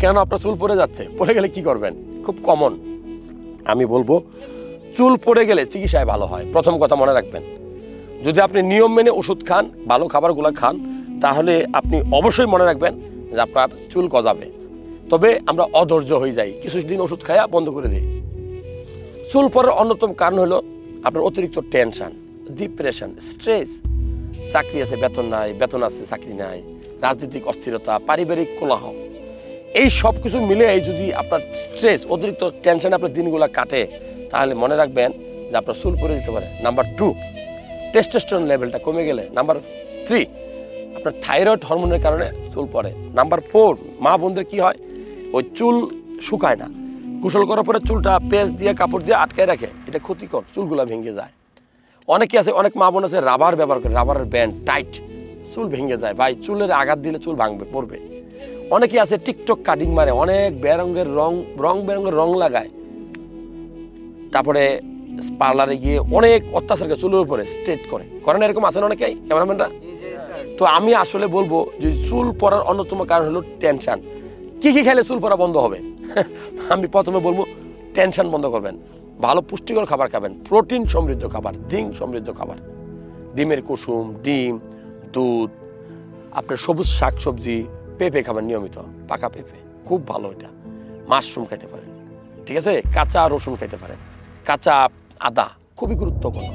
কেন আপনার চুল পড়ে যাচ্ছে, পড়ে গেলে কি করবেন? খুব কমন। আমি বলবো চুল পড়ে গেলে চিকিৎসায় ভালো হয়। প্রথম কথা মনে রাখবেন, যদি আপনি নিয়ম মেনে ওষুধ খান, ভালো খাবারগুলো খান, তাহলে আপনি অবশ্যই মনে রাখবেন যে আপনার চুল গজাবে। তবে আমরা অধৈর্য হয়ে যাই, কিছুদিন ওষুধ খায়া বন্ধ করে দিই। চুল পড়ার অন্যতম কারণ হলো আপনার অতিরিক্ত টেনশন, ডিপ্রেশন, স্ট্রেস। চাকরি আছে বেতন নাই, বেতন আছে চাকরি নাই, রাজনৈতিক অস্থিরতা, পারিবারিক কোলাহল, এই সব কিছু মিলে যদি আপনার স্ট্রেস, অতিরিক্ত টেনশনে আপনার দিনগুলো কাটে, তাহলে মনে রাখবেন যে আপনার চুল পড়ে যেতে পারে। নাম্বার 2, টেস্টোস্টেরন লেভেলটা কমে গেলে। নাম্বার 3, আপনার থাইরয়েড হরমোনের কারণে চুল পড়ে। নাম্বার 4, মা বোনদের কি হয়, ওই চুল শুকায় না, গোসল করার পরে চুলটা পেস্ট দিয়ে কাপড় দিয়ে আটকায় রাখে, এটা ক্ষতিকর, চুলগুলা ভেঙে যায়। অনেকে আছে, অনেক মা বোন আছে রাবার ব্যবহার করে, রাবারের ব্যান্ড টাইট, চুল ভেঙে যায়। ভাই চুলের আঘাত দিলে চুল ভাঙবে, পড়বে। অনেকে আছে টিকটক কাটিং মারে, অনেক বেরঙের রং বেরঙের রং লাগায়, তারপরে পার্লারে গিয়ে অনেক অত্যাচার করে চুলের উপরে স্ট্রেট করে না, এরকম আছেন অনেকেই ক্যামেরাম্যানরা। তো আমি আসলে বলবো যে চুল পড়ার অন্যতম কারণ হলো টেনশন। কি কি খেলে চুল পড়া বন্ধ হবে? আমি প্রথমে বলবো টেনশন বন্ধ করবেন, ভালো পুষ্টিকর খাবার খাবেন, প্রোটিন সমৃদ্ধ খাবার, জিঙ্ক সমৃদ্ধ খাবার, ডিমের কুসুম, ডিম, দুধ, আপনার সবুজ শাক সবজি, পেঁপে খাবেন নিয়মিত, পাকা পেঁপে খুব ভালো, এটা। মাশরুম খাইতে পারেন, ঠিক আছে, কাঁচা রসুন খাইতে পারেন, কাঁচা আদা খুবই গুরুত্বপূর্ণ।